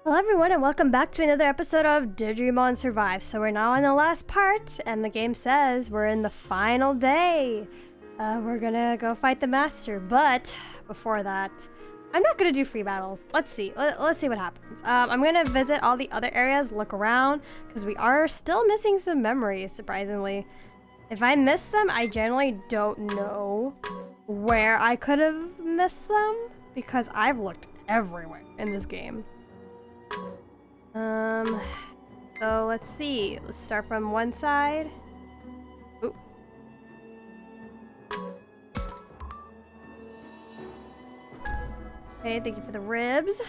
Hello everyone and welcome back to another episode of Digimon Survive. So we're now on the last part and the game says we're in the final day. We're gonna go fight the master, but before that, I'm not gonna do free battles. Let's see. Let's see what happens. I'm gonna visit all the other areas, look around, because we are still missing some memories, surprisingly. If I miss them, I generally don't know where I could have missed them because I've looked everywhere in this game. So let's see. Let's start from one side. Ooh. Okay, thank you for the ribs.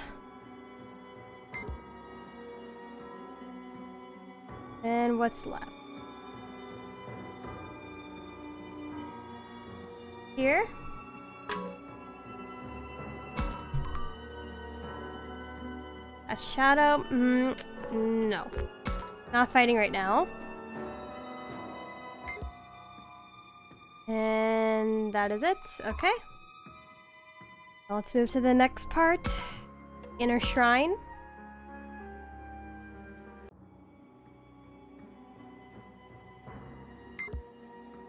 And what's left? Here? A shadow? No. Not fighting right now. And that is it. Okay. Now let's move to the next part. Inner Shrine.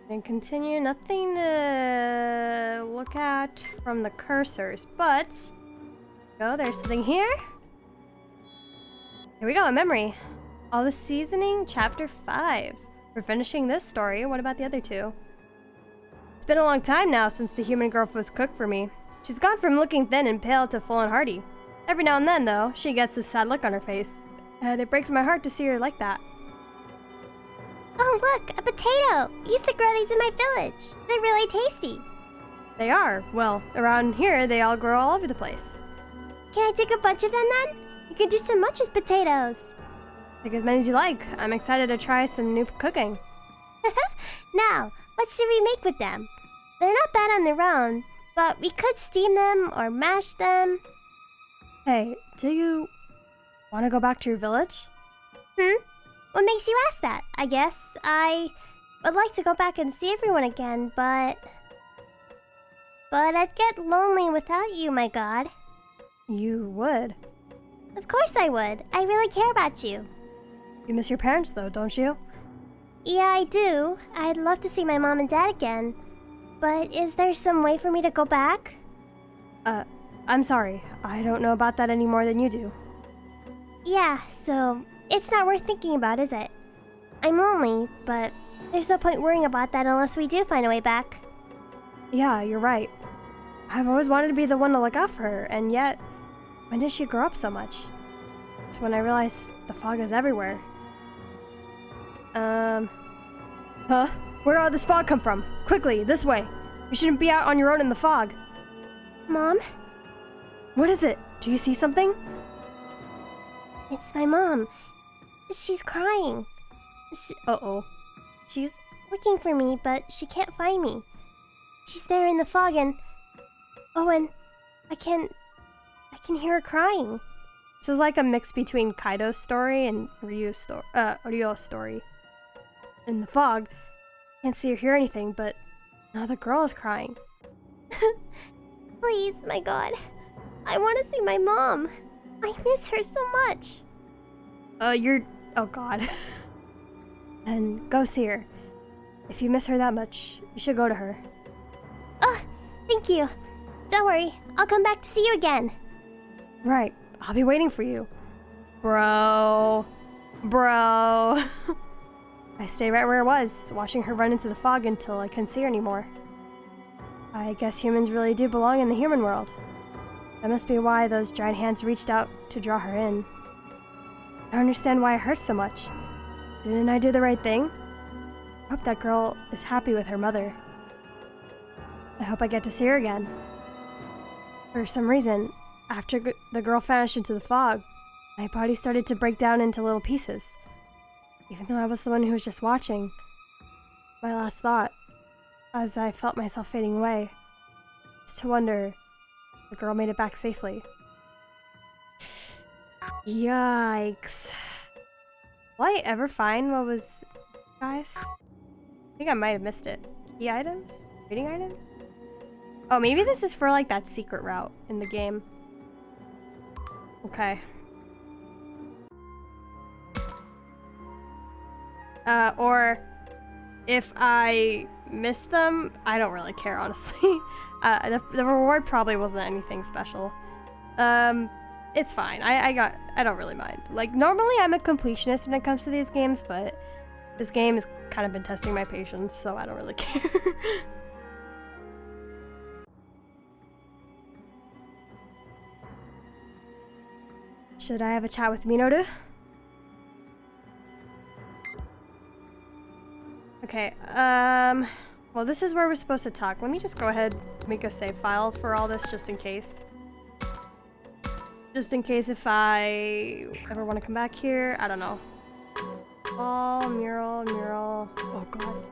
And continue. Nothing to look at from the cursors, but oh, there's something here. Here we go, a memory. All the Seasoning, Chapter 5. We're finishing this story. What about the other two? It's been a long time now since the human girl was cooked for me. She's gone from looking thin and pale to full and hearty. Every now and then, though, she gets this sad look on her face. And it breaks my heart to see her like that. Oh, look, a potato! I used to grow these in my village. They're really tasty. They are. Well, around here, they all grow all over the place. Can I take a bunch of them then? You can do so much with potatoes. Take as many as you like. I'm excited to try some new cooking. Now, what should we make with them? They're not bad on their own, but we could steam them or mash them. Hey, do you want to go back to your village? What makes you ask that? I guess I would like to go back and see everyone again, but I'd get lonely without you, my god. You would. Of course I would. I really care about you. You miss your parents, though, don't you? Yeah, I do. I'd love to see my mom and dad again. But is there some way for me to go back? I'm sorry. I don't know about that any more than you do. Yeah, so it's not worth thinking about, is it? I'm lonely, but there's no point worrying about that unless we do find a way back. Yeah, you're right. I've always wanted to be the one to look out for her, and yet, when did she grow up so much? It's when I realized the fog is everywhere. Huh? Where did all this fog come from? Quickly, this way. You shouldn't be out on your own in the fog. Mom? What is it? Do you see something? It's my mom. She's crying. Uh-oh. She's looking for me, but she can't find me. She's there in the fog and... Oh, and I can hear her crying. This is like a mix between Kaito's story and Ryo's story. In the fog, can't see or hear anything, but now the girl is crying. Please, my god. I want to see my mom. I miss her so much. Oh god. Then go see her. If you miss her that much, you should go to her. Oh, thank you. Don't worry, I'll come back to see you again. Right, I'll be waiting for you. Bro. I stayed right where I was, watching her run into the fog until I couldn't see her anymore. I guess humans really do belong in the human world. That must be why those giant hands reached out to draw her in. I don't understand why it hurts so much. Didn't I do the right thing? I hope that girl is happy with her mother. I hope I get to see her again. For some reason, after the girl vanished into the fog, my body started to break down into little pieces. Even though I was the one who was just watching, my last thought, as I felt myself fading away, is to wonder if the girl made it back safely. Yikes. Will I ever find what was... Guys? I think I might have missed it. Key items? Reading items? Oh, maybe this is for like that secret route in the game. Okay. Or if I miss them, I don't really care, honestly. The reward probably wasn't anything special. It's fine. I don't really mind. Like, normally I'm a completionist when it comes to these games, but this game has kind of been testing my patience, so I don't really care. Should I have a chat with Minoru? Okay, well, this is where we're supposed to talk. Let me just go ahead and make a save file for all this just in case. Just in case if I ever want to come back here. I don't know. Oh, mural. Oh, God.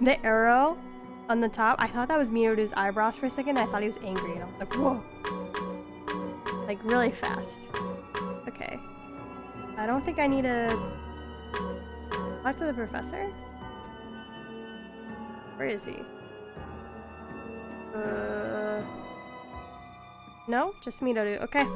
The arrow on the top, I thought that was Minoru's eyebrows for a second. I thought he was angry, and I was like, whoa. Like, really fast. Okay. I don't think I need to talk to the professor? Where is he? No? Just Minoru. Okay.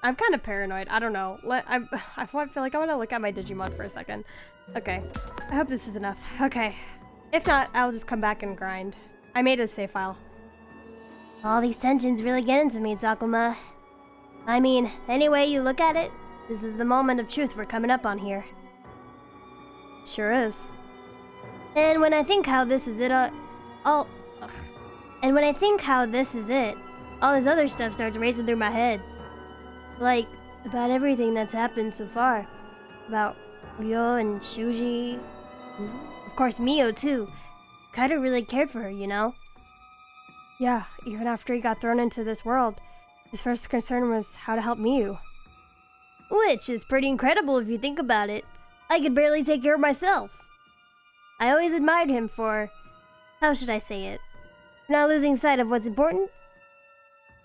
I'm kind of paranoid. I don't know. I feel like I want to look at my Digimon for a second. Okay. I hope this is enough. Okay. If not, I'll just come back and grind. I made a save file. All these tensions really get into me, Takuma. I mean, any way you look at it, this is the moment of truth we're coming up on here. Sure is. And when I think how this is it, all this other stuff starts racing through my head. Like, about everything that's happened so far. About Ryo and Shuji. And of course, Mio, too. Kaito really cared for her, you know? Yeah, even after he got thrown into this world, his first concern was how to help Miu. Which is pretty incredible if you think about it. I could barely take care of myself. I always admired him for, how should I say it, not losing sight of what's important.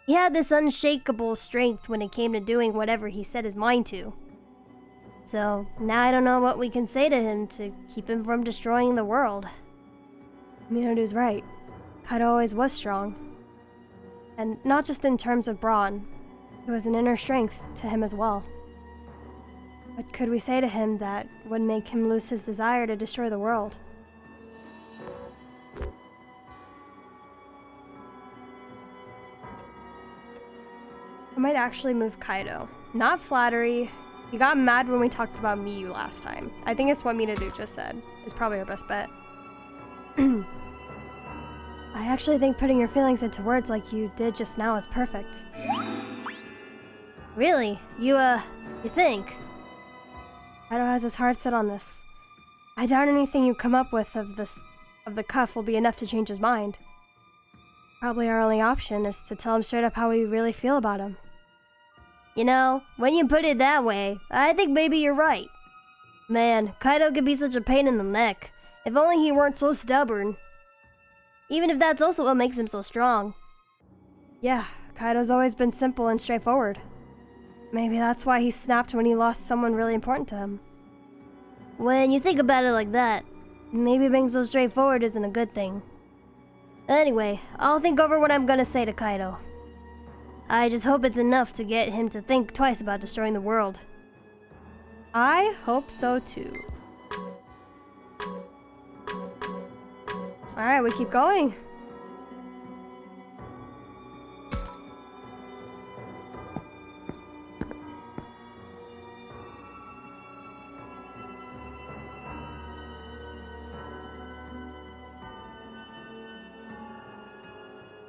He had this unshakable strength when it came to doing whatever he set his mind to. So now I don't know what we can say to him to keep him from destroying the world. Minoru's right. Kaito always was strong. And not just in terms of brawn, there was an inner strength to him as well. What could we say to him that would make him lose his desire to destroy the world? I might actually move Kaito. Not flattery. He got mad when we talked about Miu last time. I think it's what Minoru just said. Is probably our best bet. I actually think putting your feelings into words like you did just now is perfect. Really? You think? Kaito has his heart set on this. I doubt anything you come up with of the cuff will be enough to change his mind. Probably our only option is to tell him straight up how we really feel about him. You know, when you put it that way, I think maybe you're right. Man, Kaito could be such a pain in the neck. If only he weren't so stubborn. Even if that's also what makes him so strong. Yeah, Kaito's always been simple and straightforward. Maybe that's why he snapped when he lost someone really important to him. When you think about it like that, maybe being so straightforward isn't a good thing. Anyway, I'll think over what I'm gonna say to Kaito. I just hope it's enough to get him to think twice about destroying the world. I hope so too. Alright, we keep going.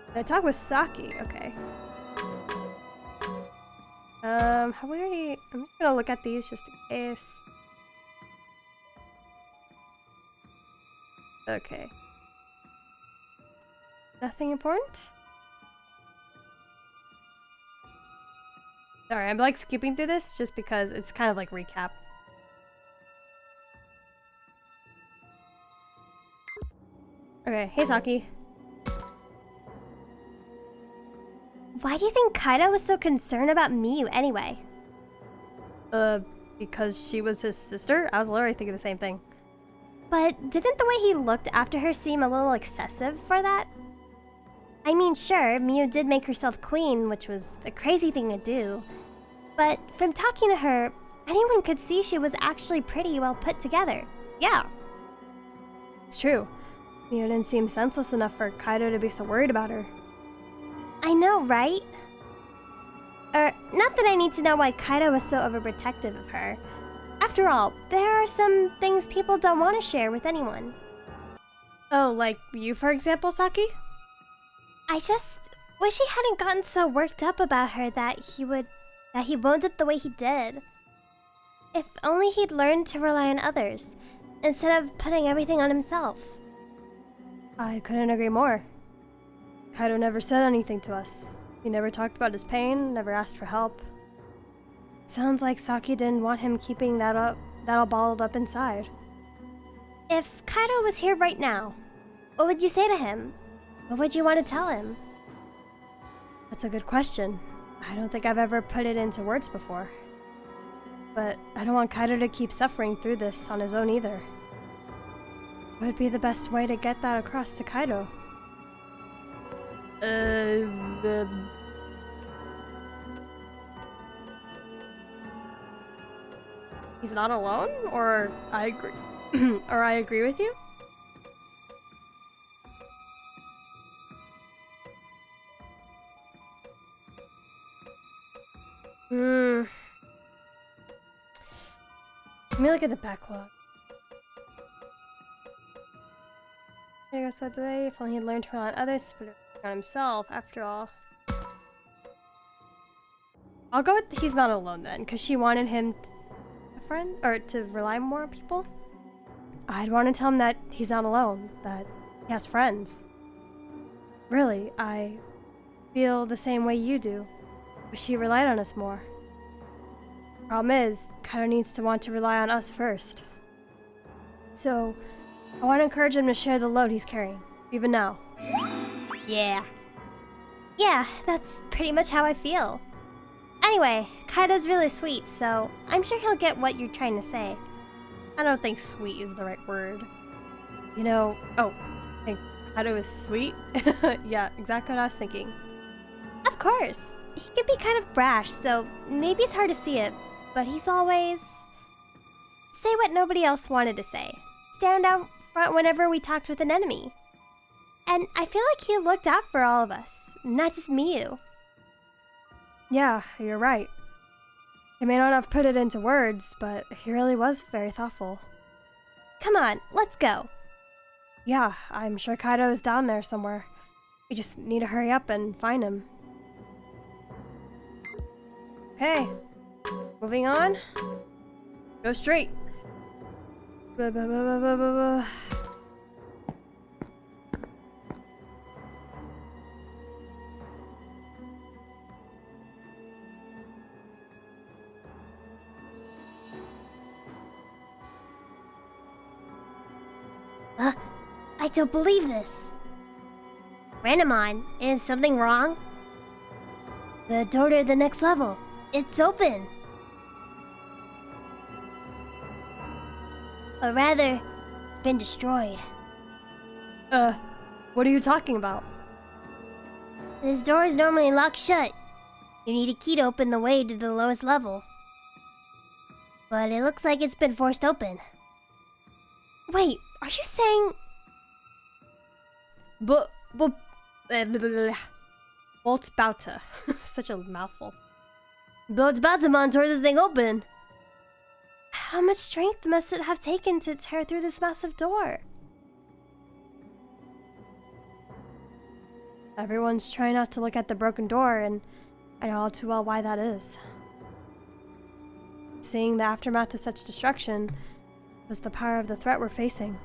Did I talk with Saki? Okay. Have we already... I'm just gonna look at these just in case. Okay. Nothing important? Sorry, I'm like skipping through this just because it's kind of like recap. Okay, hey Saki. Why do you think Kaito was so concerned about Miu anyway? Because she was his sister? I was literally thinking the same thing. But didn't the way he looked after her seem a little excessive for that? I mean, sure, Miu did make herself queen, which was a crazy thing to do. But from talking to her, anyone could see she was actually pretty well put together. Yeah. It's true. Miu didn't seem senseless enough for Kaito to be so worried about her. I know, right? Not that I need to know why Kaito was so overprotective of her. After all, there are some things people don't want to share with anyone. Oh, like you, for example, Saki? I just wish he hadn't gotten so worked up about her that he wound up the way he did. If only he'd learned to rely on others, instead of putting everything on himself. I couldn't agree more. Kaito never said anything to us. He never talked about his pain, never asked for help. Sounds like Saki didn't want him keeping that all bottled up inside. If Kaito was here right now, what would you say to him? What would you want to tell him? That's a good question. I don't think I've ever put it into words before. But I don't want Kaito to keep suffering through this on his own either. What would be the best way to get that across to Kaito? He's not alone? Or I agree or I agree with you? Let me look at the backlog. There goes the way, if only he'd learned to rely on others, but on himself, after all. I'll go with he's not alone then, because she wanted him a friend, or to rely more on people. I'd want to tell him that he's not alone, that he has friends. Really, I feel the same way you do. Wish he relied on us more. Problem is, Kaito needs to want to rely on us first. So, I want to encourage him to share the load he's carrying, even now. Yeah. Yeah, that's pretty much how I feel. Anyway, Kaito's really sweet, so I'm sure he'll get what you're trying to say. I don't think sweet is the right word. You know, I think Kaito is sweet? Yeah, exactly what I was thinking. Of course. He can be kind of brash, so maybe it's hard to see it, but he's always say what nobody else wanted to say. Stand out front whenever we talked with an enemy. And I feel like he looked out for all of us, not just Miu. Yeah, you're right. He may not have put it into words, but he really was very thoughtful. Come on, let's go. Yeah, I'm sure Kaito is down there somewhere. We just need to hurry up and find him. Okay, moving on. Go straight. I don't believe this. Renamon, is something wrong? The door to the next level. It's open. Or rather, it's been destroyed. What are you talking about? This door is normally locked shut. You need a key to open the way to the lowest level. But it looks like it's been forced open. Wait, are you saying... Boltbouta. Such a mouthful. Boltboutamon tore this thing open. How much strength must it have taken to tear through this massive door? Everyone's trying not to look at the broken door, and I know all too well why that is. Seeing the aftermath of such destruction was the power of the threat we're facing.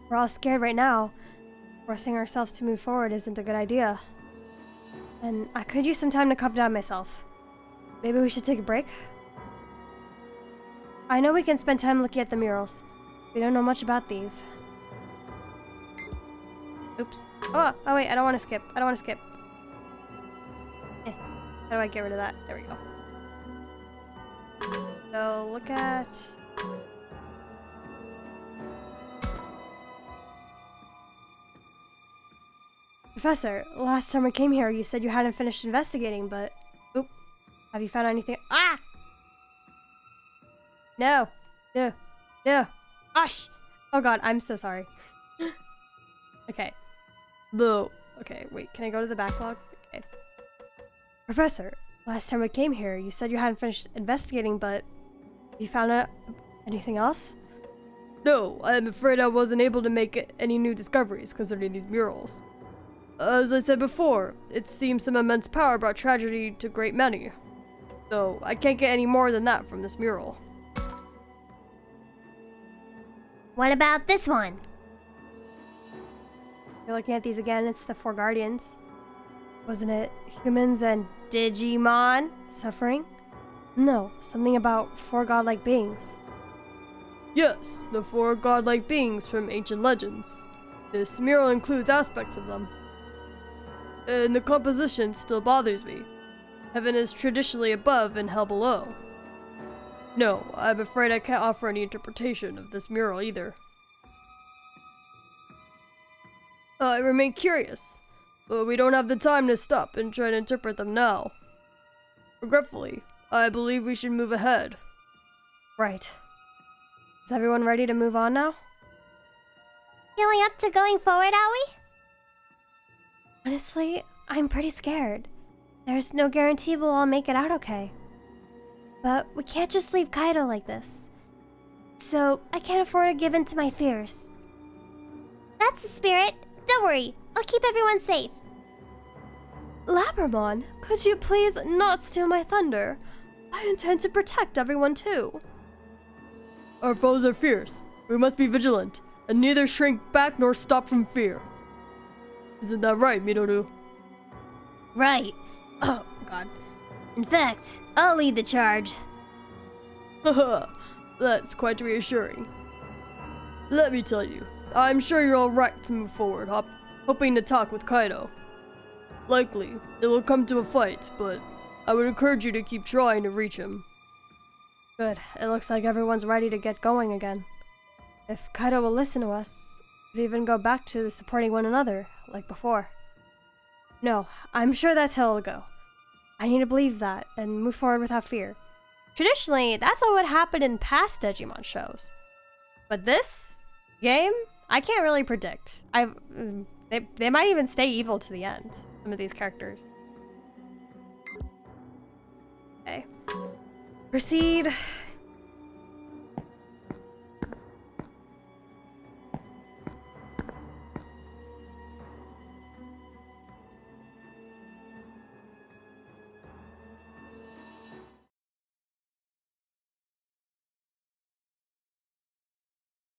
We're all scared right now. Forcing ourselves to move forward isn't a good idea. And I could use some time to calm down myself. Maybe we should take a break? I know we can spend time looking at the murals. We don't know much about these. Oops. Oh wait, I don't want to skip. How do I get rid of that? There we go. So look at Professor, last time I came here, you said you hadn't finished investigating, but... Oop. Have you found anything? Ah! No. No. No. Gosh! Oh god, I'm so sorry. Okay. No. Okay, wait, can I go to the backlog? Okay. Professor, last time I came here, you said you hadn't finished investigating, but... Have you found out anything else? No, I'm afraid I wasn't able to make any new discoveries concerning these murals. As I said before, it seems some immense power brought tragedy to great many. So, I can't get any more than that from this mural. What about this one? You're looking at these again, it's the Four Guardians. Wasn't it humans and Digimon suffering? No, something about four godlike beings. Yes, the four godlike beings from ancient legends. This mural includes aspects of them. And the composition still bothers me. Heaven is traditionally above and hell below. No, I'm afraid I can't offer any interpretation of this mural either. I remain curious, but we don't have the time to stop and try to interpret them now. Regretfully, I believe we should move ahead. Right. Is everyone ready to move on now? Feeling up to going forward, are we? Honestly, I'm pretty scared. There's no guarantee we'll all make it out okay. But we can't just leave Kaito like this. So, I can't afford to give in to my fears. That's the spirit. Don't worry, I'll keep everyone safe. Labramon, could you please not steal my thunder? I intend to protect everyone too. Our foes are fierce. We must be vigilant, and neither shrink back nor stop from fear. Isn't that right, Minoru? Right. Oh, God. In fact, I'll lead the charge. Haha, that's quite reassuring. Let me tell you, I'm sure you're all right to move forward, hoping to talk with Kaito. Likely, it will come to a fight, but I would encourage you to keep trying to reach him. Good. It looks like everyone's ready to get going again. If Kaito will listen to us, we'd even go back to supporting one another, like before. No, I'm sure that's how it'll go. I need to believe that and move forward without fear. Traditionally, that's what would happen in past Digimon shows. But this game, I can't really predict. They might even stay evil to the end, some of these characters. Okay. Proceed.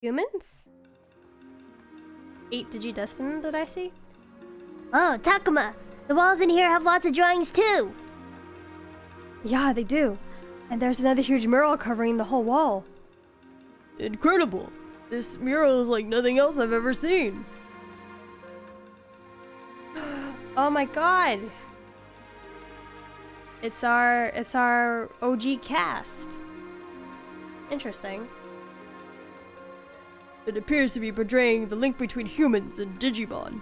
Humans? 8 Digidestin, did I see? Oh, Takuma! The walls in here have lots of drawings too! Yeah, they do. And there's another huge mural covering the whole wall. Incredible! This mural is like nothing else I've ever seen. Oh my god! It's our OG cast. Interesting. It appears to be portraying the link between humans and Digimon.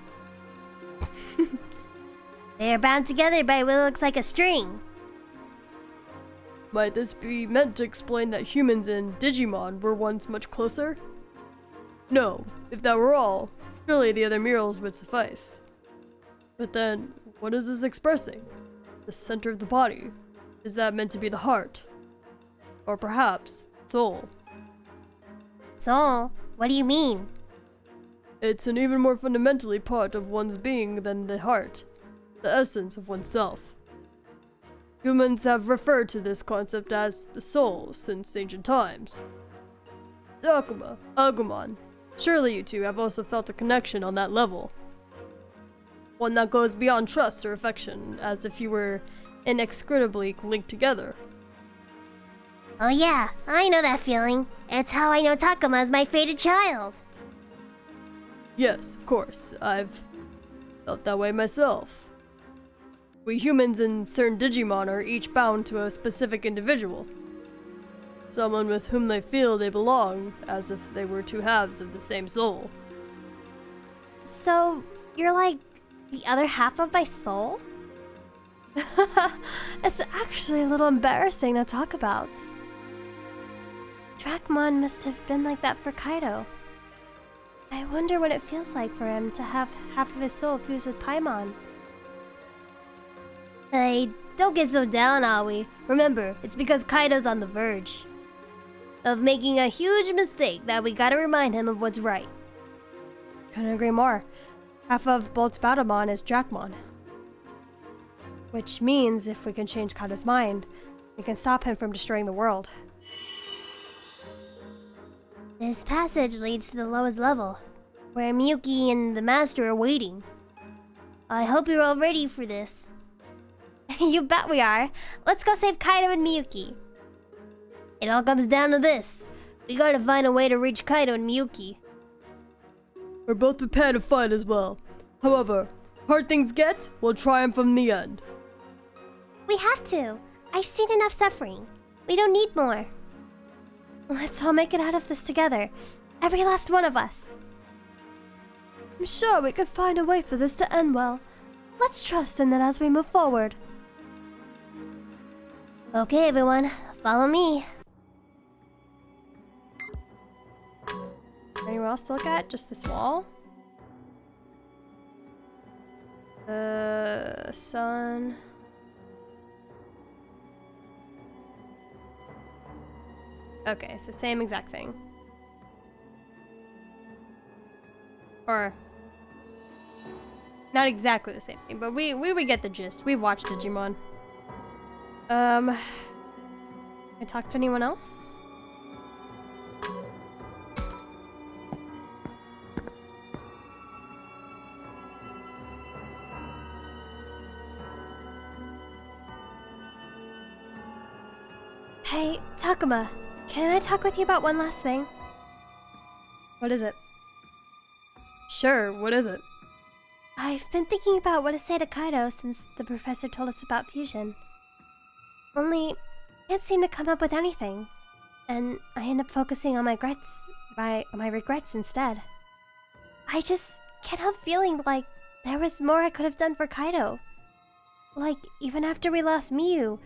They're bound together by what looks like a string. Might this be meant to explain that humans and Digimon were once much closer? No, if that were all, surely the other murals would suffice. But then, what is this expressing? The center of the body? Is that meant to be the heart? Or perhaps, soul? Soul? What do you mean? It's an even more fundamentally part of one's being than the heart, the essence of oneself. Humans have referred to this concept as the soul since ancient times. Takuma, Agumon, surely you two have also felt a connection on that level. One that goes beyond trust or affection, as if you were inextricably linked together. Oh yeah, I know that feeling. It's how I know Takuma is my fated child. Yes, of course, I've felt that way myself. We humans and certain Digimon are each bound to a specific individual. Someone with whom they feel they belong, as if they were two halves of the same soul. So, you're like The other half of my soul? It's actually a little embarrassing to talk about. Dracmon must have been like that for Kaito. I wonder what it feels like for him to have half of his soul fused with Paimon. Hey, don't get so down, Aoi. Remember, it's because Kaito's on the verge of making a huge mistake that we gotta remind him of what's right. Couldn't agree more. Half of Boltboutamon is Dracmon. Which means if we can change Kaito's mind, we can stop him from destroying the world. This passage leads to the lowest level, where Miyuki and the Master are waiting. I hope you're all ready for this. You bet we are. Let's go save Kaito and Miyuki. It all comes down to this. We gotta find a way to reach Kaito and Miyuki. We're both prepared to fight as well. However, hard things get, we'll triumph in the end. We have to. I've seen enough suffering. We don't need more. Let's all make it out of this together. Every last one of us. I'm sure we can find a way for this to end well. Let's trust in that as we move forward. Okay, everyone. Follow me. Anywhere else to look at? Just this wall? The sun. Okay, so same exact thing. Or not exactly the same thing, but we get the gist. We've watched Digimon. Can I talk to anyone else? Hey, Takuma, can I talk with you about one last thing? What is it? Sure, what is it? I've been thinking about what to say to Kaito since the professor told us about fusion. Only, I can't seem to come up with anything, and I end up focusing on my regrets instead. I just can't help feeling like there was more I could have done for Kaito. Like, even after we lost Miyu,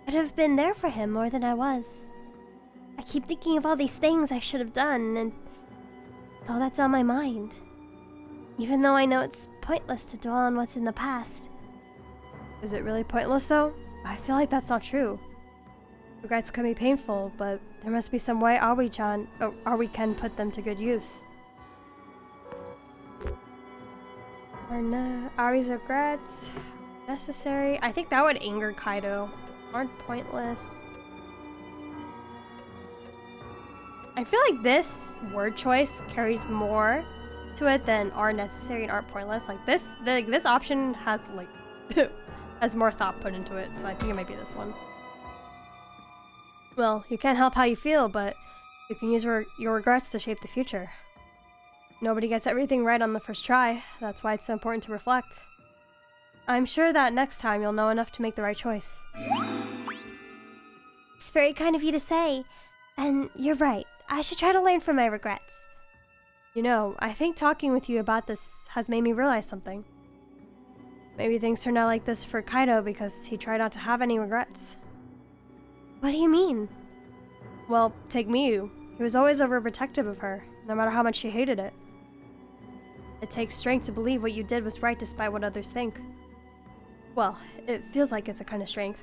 I could have been there for him more than I was. I keep thinking of all these things I should have done, and it's all that's on my mind. Even though I know it's pointless to dwell on what's in the past. Is it really pointless, though? I feel like that's not true. Regrets can be painful, but there must be some way Aoi can put them to good use. Or no, Ari's regrets necessary. I think that would anger Kaito. Aren't pointless. I feel like this word choice carries more to it than are necessary and aren't pointless. Like this option has like has more thought put into it, so I think it might be this one. Well, you can't help how you feel, but you can use your regrets to shape the future. Nobody gets everything right on the first try. That's why it's so important to reflect. I'm sure that next time you'll know enough to make the right choice. It's very kind of you to say, and you're right. I should try to learn from my regrets. You know, I think talking with you about this has made me realize something. Maybe things turned out like this for Kaito because he tried not to have any regrets. What do you mean? Well, take Miyu. He was always overprotective of her, no matter how much she hated it. It takes strength to believe what you did was right despite what others think. Well, it feels like it's a kind of strength.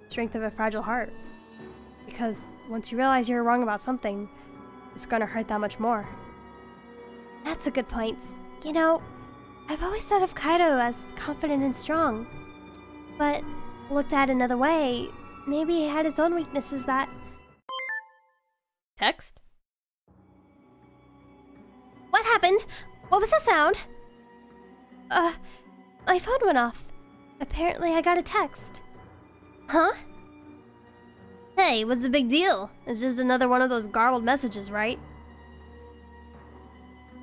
Strength of a fragile heart. Because once you realize you're wrong about something, it's gonna hurt that much more. That's a good point. You know, I've always thought of Kaito as confident and strong. But looked at another way, maybe he had his own weaknesses that... Text? What happened? What was the sound? My phone went off. Apparently I got a text. Huh? Hey, what's the big deal? It's just another one of those garbled messages, right?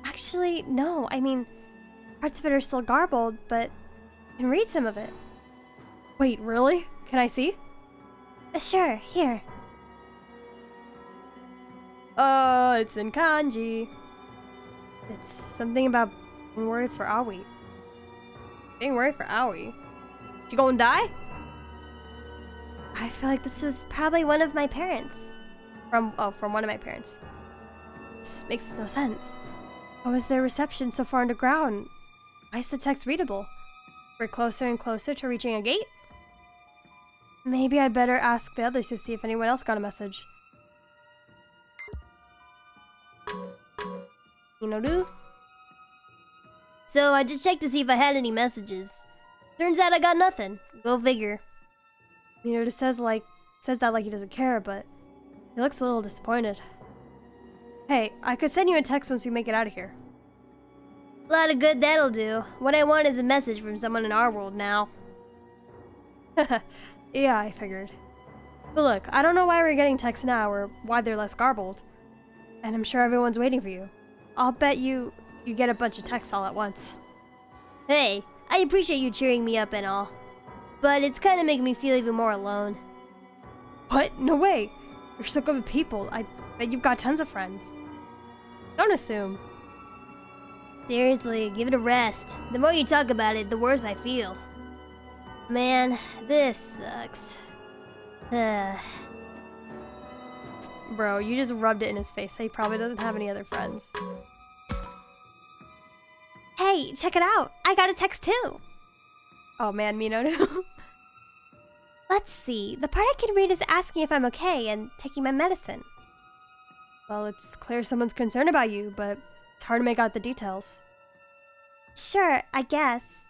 Actually, no. I mean, parts of it are still garbled, but I can read some of it. Wait, really? Can I see? Sure, here. Oh, it's in kanji. It's something about being worried for Aoi. Being worried for Aoi. She gonna die? I feel like this was probably one of my parents. From one of my parents. This makes no sense. How is their reception so far underground? Why is the text readable? We're closer and closer to reaching a gate? Maybe I'd better ask the others to see if anyone else got a message. Minoru? So I just checked to see if I had any messages. Turns out I got nothing. Go figure. Minoru says that like he doesn't care, but he looks a little disappointed. Hey, I could send you a text once we make it out of here. A lot of good that'll do. What I want is a message from someone in our world now. Yeah, I figured. But look, I don't know why we're getting texts now or why they're less garbled. And I'm sure everyone's waiting for you. I'll bet you get a bunch of texts all at once. Hey, I appreciate you cheering me up and all. But it's kind of making me feel even more alone. What? No way. You're so good with people. I bet you've got tons of friends. Don't assume. Seriously, give it a rest. The more you talk about it, the worse I feel. Man, this sucks. Bro, you just rubbed it in his face. He probably doesn't have any other friends. Hey, check it out. I got a text too. Oh man, Minoru. Let's see. The part I can read is asking if I'm okay and taking my medicine. Well, it's clear someone's concerned about you, but it's hard to make out the details. Sure, I guess.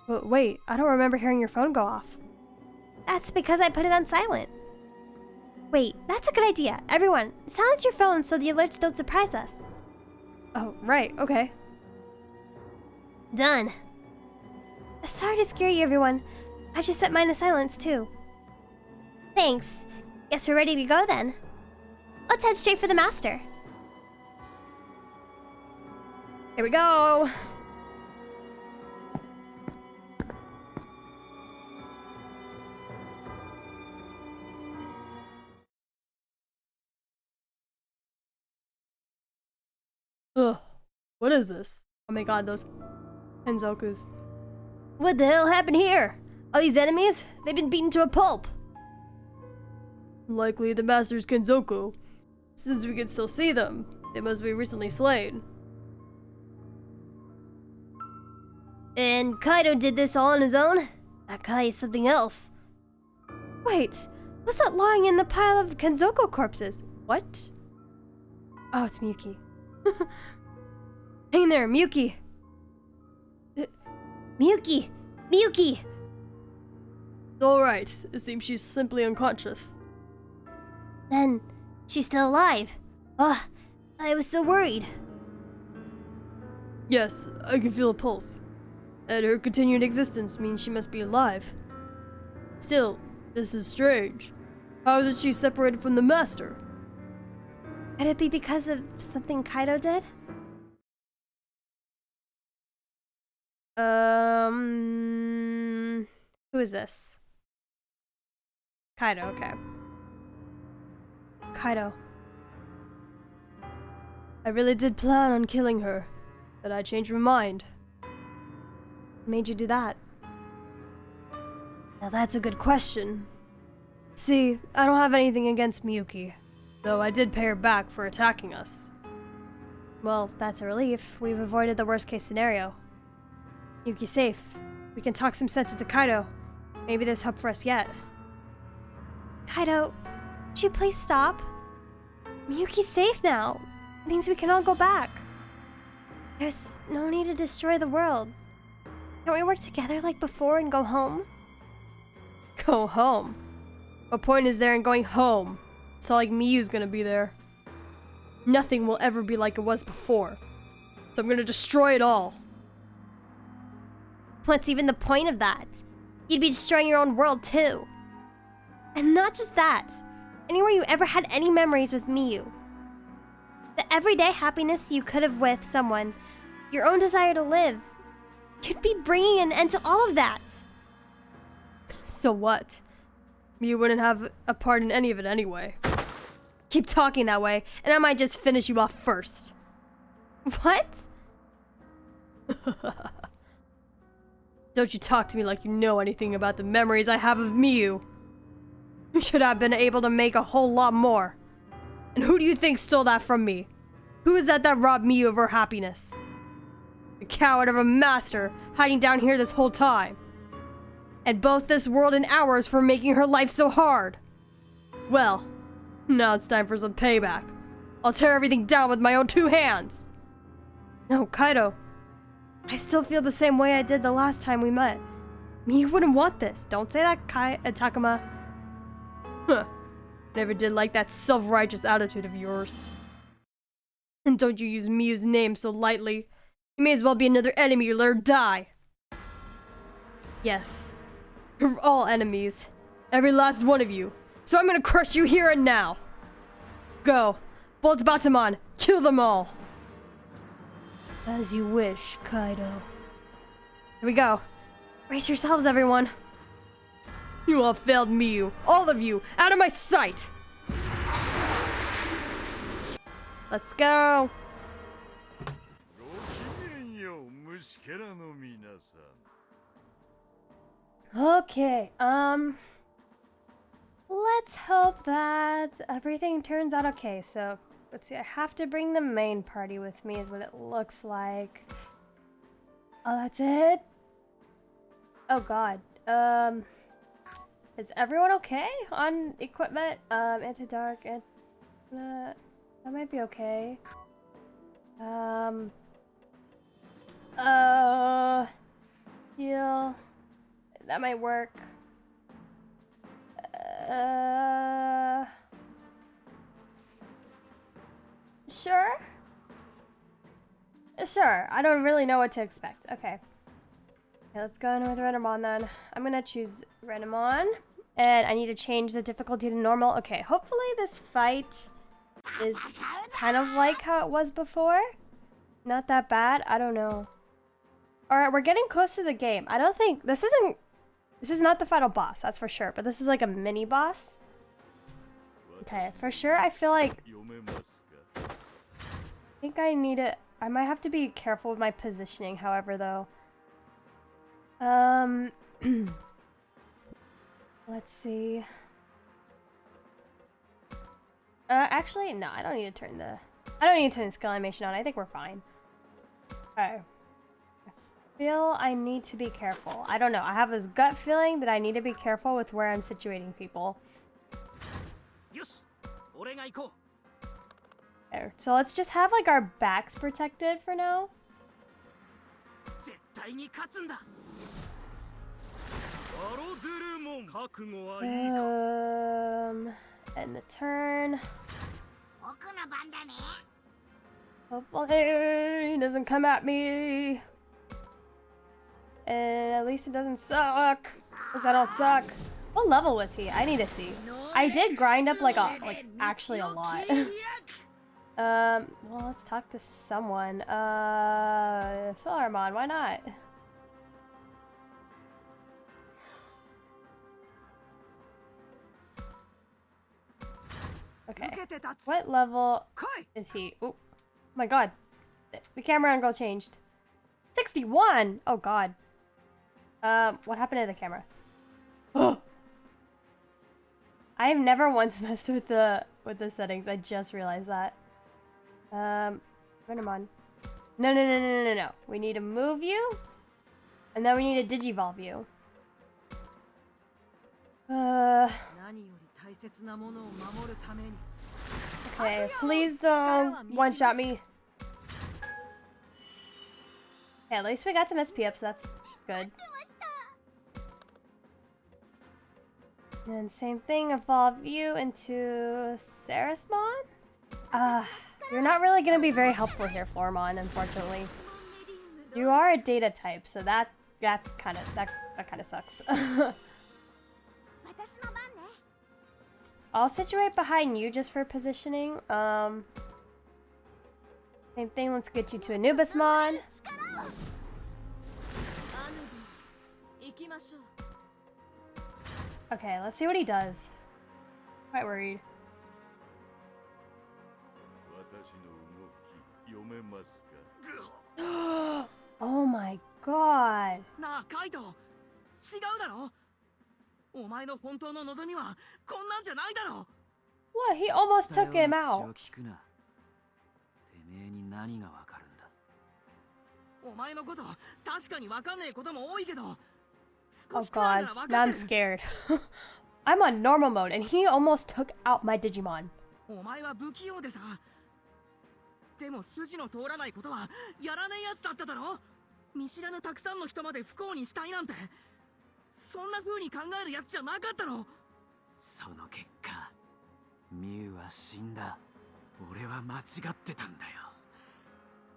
But wait, I don't remember hearing your phone go off. That's because I put it on silent. Wait, that's a good idea. Everyone, silence your phones so the alerts don't surprise us. Oh, right, okay. Done. Sorry to scare you, everyone. I've just set mine to silence, too. Thanks. Guess we're ready to go, then. Let's head straight for the master. Here we go! Ugh, what is this? Oh my god, those Kenzokus. What the hell happened here? All these enemies? They've been beaten to a pulp. Likely the master's Kenzoku. Since we can still see them, they must be recently slain. And Kaito did this all on his own? That guy is something else. Wait, what's that lying in the pile of Kenzoku corpses? What? Oh, it's Miyuki. Hang there, Miyuki! Miyuki! Miyuki! Alright, it seems she's simply unconscious. Then, she's still alive. Ugh, I was so worried. Yes, I can feel a pulse. And her continued existence means she must be alive. Still, this is strange. How is it she's separated from the master? Could it be because of something Kaito did? Who is this? Kaito, okay. Kaito. I really did plan on killing her, but I changed my mind. What made you do that? Now that's a good question. See, I don't have anything against Miyuki, though I did pay her back for attacking us. Well, that's a relief. We've avoided the worst case scenario. Miyuki's safe. We can talk some sense into Kaito. Maybe there's hope for us yet. Kaito, would you please stop? Miyuki's safe now. It means we can all go back. There's no need to destroy the world. Can't we work together like before and go home? Go home? What point is there in going home? It's not like Miyu's gonna be there. Nothing will ever be like it was before. So I'm gonna destroy it all. What's even the point of that? You'd be destroying your own world too. And not just that. Anywhere you ever had any memories with Miyu. The everyday happiness you could have with someone. Your own desire to live. You'd be bringing an end to all of that. So what? Miyu wouldn't have a part in any of it anyway. Keep talking that way, and I might just finish you off first. What? Don't you talk to me like you know anything about the memories I have of Miyu. You should have been able to make a whole lot more. And who do you think stole that from me? Who is that robbed Miyu of her happiness? The coward of a master hiding down here this whole time. And both this world and ours for making her life so hard. Well, now it's time for some payback. I'll tear everything down with my own 2 hands. No, Kaito. I still feel the same way I did the last time we met. Miyu wouldn't want this. Don't say that, Takuma. Huh. Never did like that self-righteous attitude of yours. And don't you use Miyu's name so lightly. You may as well be another enemy you let her die. Yes. You're all enemies. Every last one of you. So I'm gonna crush you here and now. Go. Boltboutamon, kill them all. As you wish, Kaito. Here we go. Brace yourselves, everyone. You all failed Miyu. All of you. Out of my sight. Let's go. Okay, let's hope that everything turns out okay. So, let's see, I have to bring the main party with me is what it looks like. Oh, that's it? Oh god. Is everyone okay on equipment? Anti-dark, that might be okay. Heal. That might work. Sure? Sure, I don't really know what to expect. Okay. Okay, let's go in with Renamon then. I'm gonna choose Renamon. And I need to change the difficulty to normal. Okay, hopefully this fight is kind of like how it was before. Not that bad, I don't know. Alright, we're getting close to the game. I don't think, this is not the final boss, that's for sure. But this is like a mini boss. Okay, for sure I feel like, I think I need to, I might have to be careful with my positioning, however, though. Let's see. Actually, no, I don't need to turn the skill animation on. I think we're fine. Okay. I feel I need to be careful. I don't know. I have this gut feeling that I need to be careful with where I'm situating people. There. So let's just have like our backs protected for now. End the turn. Hopefully he doesn't come at me. And at least it doesn't suck. Cause I don't suck. What level was he? I need to see. I did grind up like actually a lot. Well, let's talk to someone. Philarmon, why not? Okay. What level is he? Oh my god. The camera angle changed. 61! Oh god. What happened to the camera? Oh! I've never once messed with the settings. I just realized that. Renamon. No. We need to move you. And then we need to digivolve you. Okay, please don't one-shot me. Okay, at least we got some SP up, so that's good. And then same thing, evolve you into Sarasmon? You're not really gonna be very helpful here, Floramon, unfortunately. You are a data type, so that kind of sucks. I'll situate behind you just for positioning. Same thing, let's get you to Anubismon. Okay, let's see what he does. Quite worried. Oh my god. なあカイト、違うだろ。お前の本当の望みはこんなんじゃないだろ。 What? He almost took him out. てめえに何がわかるんだ。お前のこと確かにわかんねえことも多いけど、 Oh god, now I'm scared. I'm on normal mode and he almost took out my Digimon. お前は不器用でさ。でも筋の通らないことはやらねえやつだっただろ。見知らぬたくさんの人まで不幸にしたいなんて、そんな風に考えるやつじゃなかったの。その結果、ミュウは死んだ。俺は間違ってたんだよ。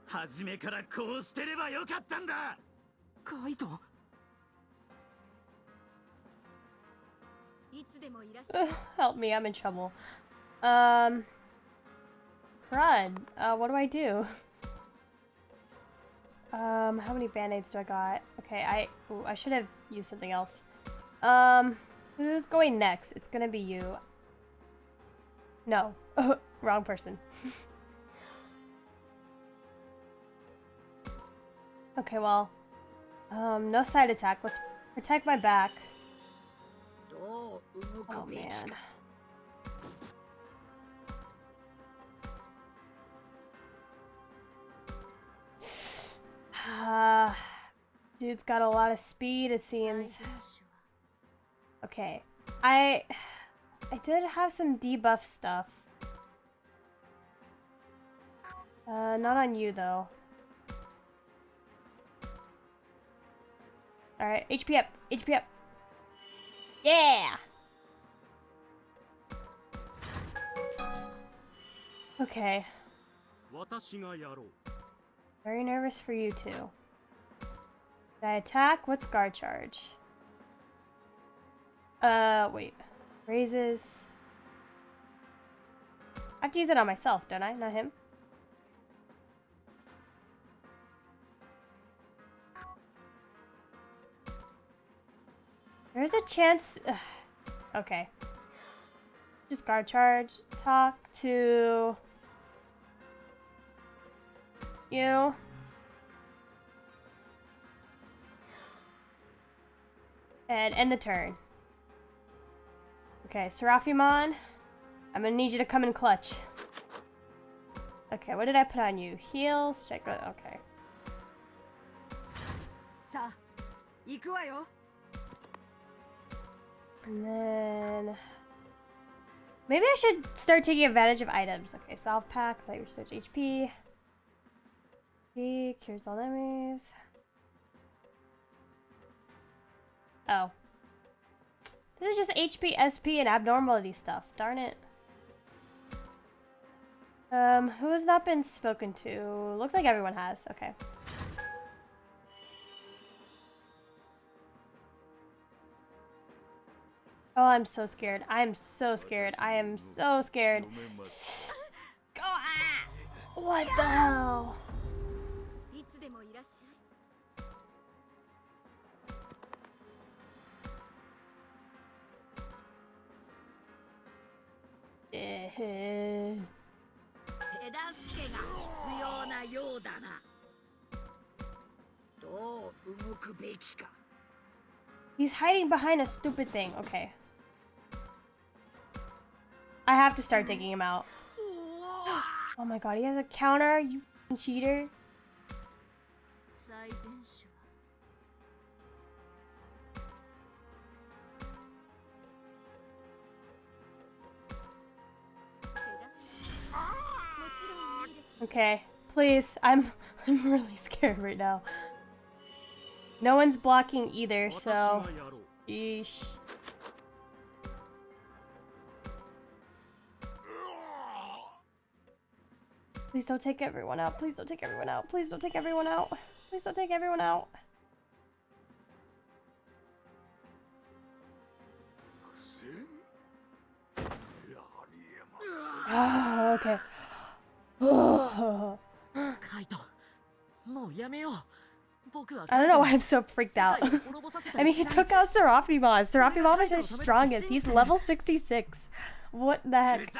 初めからこうしてればよかったんだ。カイト。いつでもいらっしゃい。Help me, I'm in trouble. Crud. What do I do? How many band-aids do I got? Okay, I should have used something else. Who's going next? It's gonna be you. No. Wrong person. Okay, well. No side attack. Let's protect my back. Oh, man. Dude's got a lot of speed, it seems. Okay. I did have some debuff stuff. Not on you, though. Alright, HP up! HP up! Yeah! Okay. Very nervous for you two. Did I attack? What's guard charge? Wait. Raises. I have to use it on myself, don't I? Not him? There's a chance. Okay. Just guard charge. Talk to you. And end the turn. Okay, Seraphimon, I'm gonna need you to come in clutch. Okay, what did I put on you? Heal, strike. Okay. And then maybe I should start taking advantage of items. Okay, Salve Pack, light restores HP. Cures all enemies. Oh. This is just HP, SP, and abnormality stuff. Darn it. Who has not been spoken to? Looks like everyone has. Okay. Oh, I'm so scared. I'm so scared. I am so scared. What the hell? He's hiding behind a stupid thing. Okay. I have to start taking him out. Oh my god, he has a counter, you f***ing cheater. Okay, please. I'm really scared right now. No one's blocking either, so yeesh. Please don't take everyone out. Please don't take everyone out. Please don't take everyone out. Please don't take everyone out. Oh, okay. I don't know why I'm so freaked out. I mean, he took out Seraphimon. Seraphimon is his strongest. He's level 66. What the heck?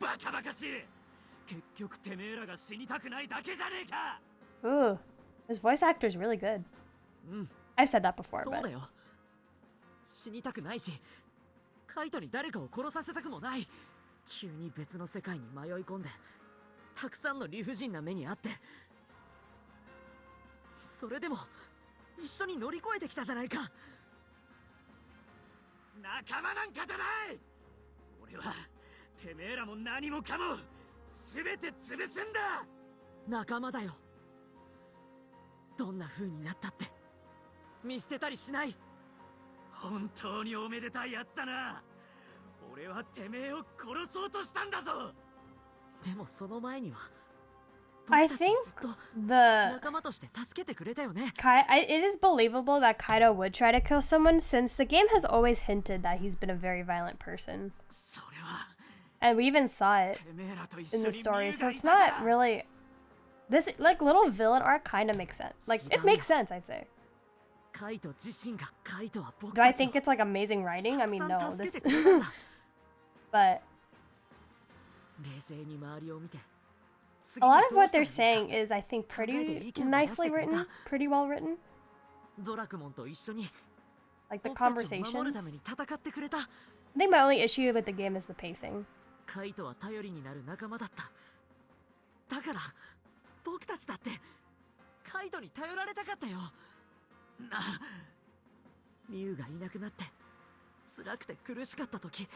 バカバカしい。結局てめえらが死にたくないだけじゃねえか。 Ooh, this voice actor is really good. I've said that before, そうだ but よ。死にたくないし、カイトに誰かを殺させたくもない。急に別の世界に迷い込んで、たくさんの理不尽な目にあって、それでも一緒に乗り越えてきたじゃないか。仲間なんかじゃない。俺はてめえらも何もかも全て潰すんだ。仲間だよ。どんな風になったって見捨てたりしない。本当におめでたいやつだな。俺はてめえを殺そうとしたんだぞ。でもその前には I 僕たち think をずっと the 仲間として助けてくれたよね。it is believable that Kaito would try to kill someone since the game has always hinted that he's been a very violent person. それは And we even saw it てめえらと一 in 緒 the に story, 見 so え it's がいた not か really this like little villain arc kind of makes sense. Like it makes sense, I'd say. カイト自身がカイトは僕 Do I たちを think it's like amazing writing? I たく mean, さ no. ん助け This てくれたんだ。 but 冷静に周りを見て a lot of 次にどう what したら they're いいか saying is I think pretty 考えて意見を出してくれた。 nicely written, pretty well written. ドラクモンと一緒に Like the 僕たちを守る conversations. ために戦ってくれた。 I think my only issue with the game is the pacing. カイトは頼りになる仲間だった。だから僕たちだってカイトに頼られたかったよ。なあ、ミュウがいなくなって辛くて苦しかった時、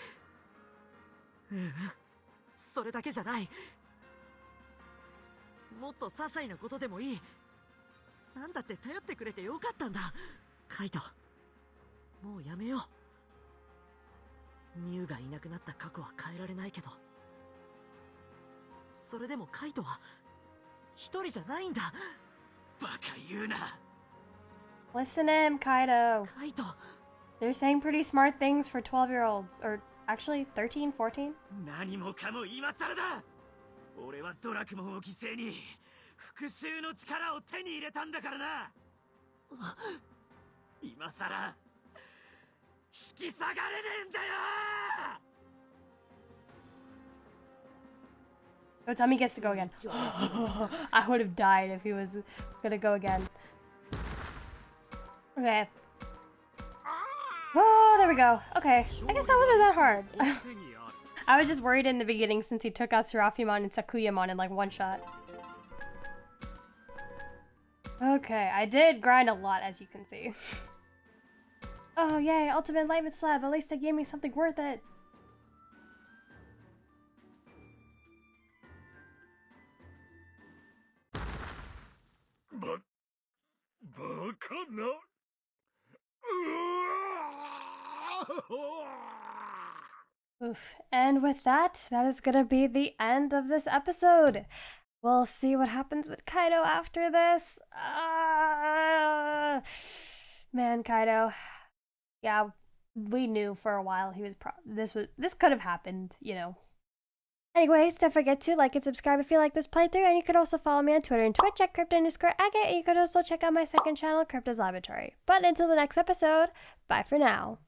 それだけじゃない。もっと些細なことでもいい。なんだって頼ってくれてよかったんだ。カイト、もうやめよう。ミュウがいなくなった過去は変えられないけど、それでもカイトは一人じゃないんだ。バカ言うな。 Listen to him, Kaito. カイト、 They're saying pretty smart things for 12-year-olds. Or actually 13, 14? 何もかも今更だ。俺はドラクモンを犠牲に復讐の力を手に入れたんだからな。今更引き下がれねえんだよ。 Otami gets to go again. I would have died if he was gonna go again. Okay. Oh, there we go. Okay. I guess that wasn't that hard. I was just worried in the beginning since he took out Serafimon and Sakuyamon in like one shot. Okay, I did grind a lot, as you can see. Oh, yay, Ultimate Enlightenment Slab. At least they gave me something worth it. Oof. And with that, that is gonna be the end of this episode. We'll see what happens with Kaito after this. Man, Kaito. Yeah, we knew for a while he was this could have happened, you know. Anyways, don't forget to like and subscribe if you like this playthrough, and you could also follow me on Twitter and Twitch at Crypta_Agate, and you could also check out my second channel, Crypta's Laboratory. But until the next episode, bye for now.